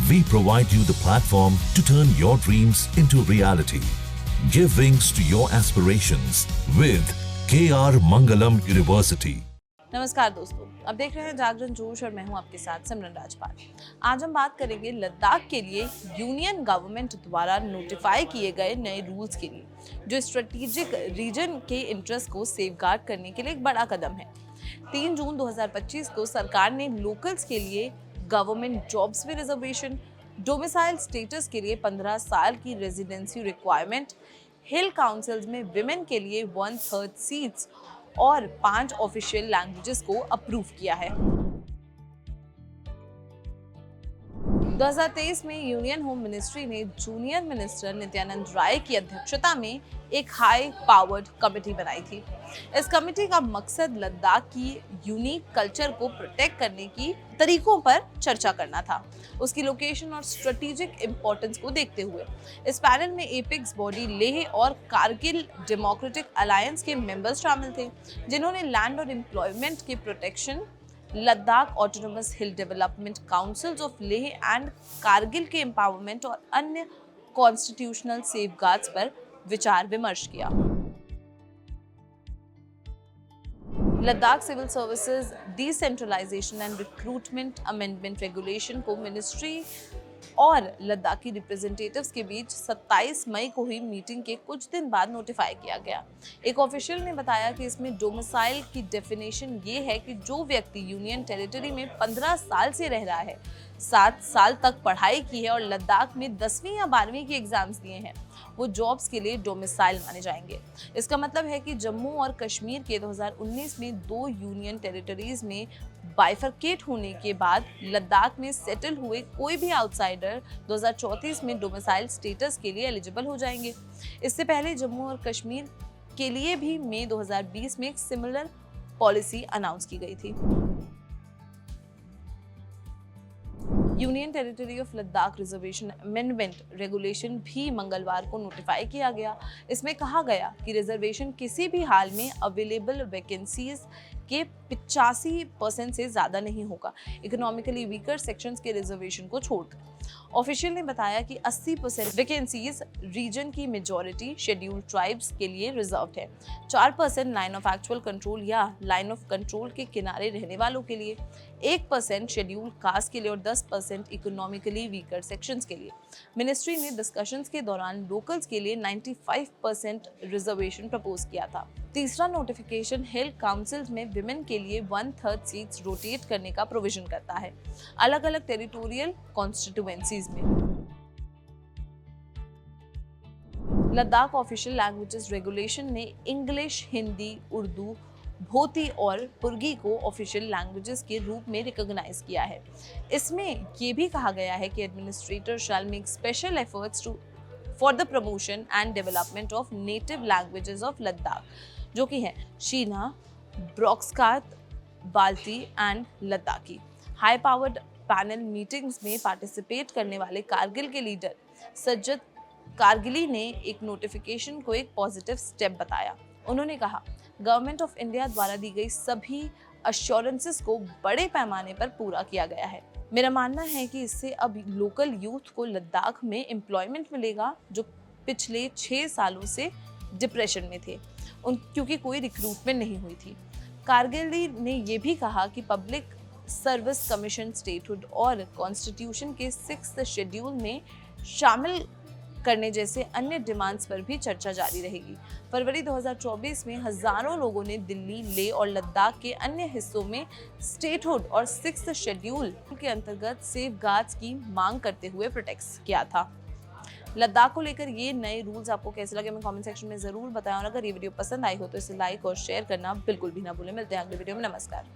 We provide you the platform to turn your dreams into reality. Give wings to your aspirations with KR Mangalam University. नमस्कार दोस्तों, अब देख रहे हैं जागरण जोश और मैं हूं आपके साथ सिमरन राजपाल। आज हम बात करेंगे लद्दाख के लिए यूनियन गवर्नमेंट द्वारा नोटिफाई किए गए नए रूल्स के लिए, जो स्ट्रेटेजिक रीजन के इंटरेस्ट को सेफगार्ड करने के लिए एक बड़ा कदम है। 3 जून 2025 को सरकार ने लोकल्स के लिए गवर्नमेंट जॉब्स में रिजर्वेशन, डोमिसाइल स्टेटस के लिए 15 साल की रेजिडेंसी रिक्वायरमेंट, हिल काउंसिल्स में विमेन के लिए 1/3 सीट्स और 5 ऑफिशियल लैंग्वेजेस को अप्रूव किया है। 2023 में यूनियन होम मिनिस्ट्री ने जूनियर मिनिस्टर नित्यानंद राय की अध्यक्षता में एक हाई पावर्ड कमेटी बनाई थी। इस कमेटी का मकसद लद्दाख की यूनिक कल्चर को प्रोटेक्ट करने की तरीकों पर चर्चा करना था, उसकी लोकेशन और स्ट्रेटेजिक इंपॉर्टेंस को देखते हुए। इस पैनल में एपेक्स बॉडी लेह और कारगिल डेमोक्रेटिक अलायंस के मेंबर्स शामिल थे, जिन्होंने लैंड और एम्प्लॉयमेंट के protection, Ladakh autonomous hill development councils of Leh and Kargil के एम्पावरमेंट और अन्य कॉन्स्टिट्यूशनल सेफगार्ड्स पर विचार विमर्श किया। Ladakh civil services decentralisation and recruitment amendment regulation को मिनिस्ट्री और लद्दाखी रिप्रेजेंटेटिव्स के बीच 27 मई को हुई मीटिंग के कुछ दिन बाद नोटिफाई किया गया। एक ऑफिशियल ने बताया कि इसमें डोमिसाइल की डेफिनेशन ये है कि जो व्यक्ति यूनियन टेरिटरी में 15 साल से रह रहा है, 7 साल तक पढ़ाई की है और लद्दाख में 10वीं या 12वीं के एग्जाम्स दिए हैं, वो जॉब्स के लिए डोमिसाइल माने जाएंगे। इसका मतलब है कि जम्मू और कश्मीर के 2019 में 2 यूनियन टेरिटरीज में बाइफरकेट होने के बाद लद्दाख में सेटल हुए कोई भी आउटसाइडर 2034 में डोमिसाइल स्टेटस के लिए एलिजिबल हो जाएंगे। इससे पहले जम्मू और कश्मीर के लिए भी मई 2020 में एक सिमिलर पॉलिसी अनाउंस की गई थी। Union territory of Ladakh reservation amendment regulation भी मंगलवार को नोटिफाई किया गया। इसमें कहा गया कि रिजर्वेशन किसी भी हाल में अवेलेबल वैकेंसीज के 85% से ज़्यादा नहीं होगा, इकोनॉमिकली वीकर सेक्शंस के रिजर्वेशन को छोड़कर। ऑफिशियल ने बताया कि 80% वैकेंसीज रीजन की मेजॉरिटी शेड्यूल्ड ट्राइब्स के लिए रिजर्व्ड है, 4% लाइन ऑफ एक्चुअल कंट्रोल या लाइन ऑफ कंट्रोल के किनारे रहने वालों के लिए, 1% शेड्यूल्ड कास्ट के लिए और 10% इकोनॉमिकली वीकर सेक्शंस के लिए। मिनिस्ट्री ने डिस्कशंस के दौरान लोकल्स के लिए 95% रिजर्वेशन प्रपोज किया था। तीसरा नोटिफिकेशन हिल काउंसिल्स में विमेन के लिए 1/3 सीट्स रोटेट करने का प्रोविजन करता है, अलग अलग टेरिटोरियल कॉन्स्टिट्यूएंसीज में। लद्दाख ऑफिशियल लैंग्वेजेस रेगुलेशन ने इंग्लिश, हिंदी, उर्दू, भोती और पुर्गी को ऑफिशियल लैंग्वेजेस के रूप में रिकॉग्नाइज किया है। इसमें ये भी कहा गया है कि administrator shell make special efforts for the promotion and development of native languages of Ladakh, जो कि हैं शीना, ब्रॉक्सकात, बाल्टी and Ladakhi. High powered panel meetings में पार्टिसिपेट करने वाले कारगिल के लीडर सज्जद कारगिली ने एक नोटिफिकेशन को एक पॉजिटिव स्टेप बताया। उन्होंने कहा, गवर्नमेंट ऑफ इंडिया द्वारा दी गई सभी अश्योरेंसेस को बड़े पैमाने पर पूरा किया गया है। मेरा मानना है कि इससे अब लोकल यूथ को लद्दाख में एम्प्लॉयमेंट मिलेगा, जो पिछले 6 सालों से डिप्रेशन में थे क्योंकि कोई रिक्रूटमेंट नहीं हुई थी। कारगिली ने यह भी कहा कि पब्लिक सर्विस कमीशन स्टेटहुड और कॉन्स्टिट्यूशन के 6th शेड्यूल में शामिल करने जैसे अन्य डिमांड्स पर भी चर्चा जारी रहेगी। फरवरी 2024 में हजारों लोगों ने दिल्ली, लेह और लद्दाख के अन्य हिस्सों में स्टेटहुड और 6th शेड्यूल के अंतर्गत सेफगार्ड्स की मांग करते हुए प्रोटेस्ट किया था। लद्दाख को लेकर ये नए रूल्स आपको कैसे लगे, हमें कमेंट सेक्शन में जरूर बताएं और अगर ये वीडियो पसंद आई हो तो इसे लाइक और शेयर करना बिल्कुल भी ना भूलें। मिलते हैं अगले वीडियो में। नमस्कार।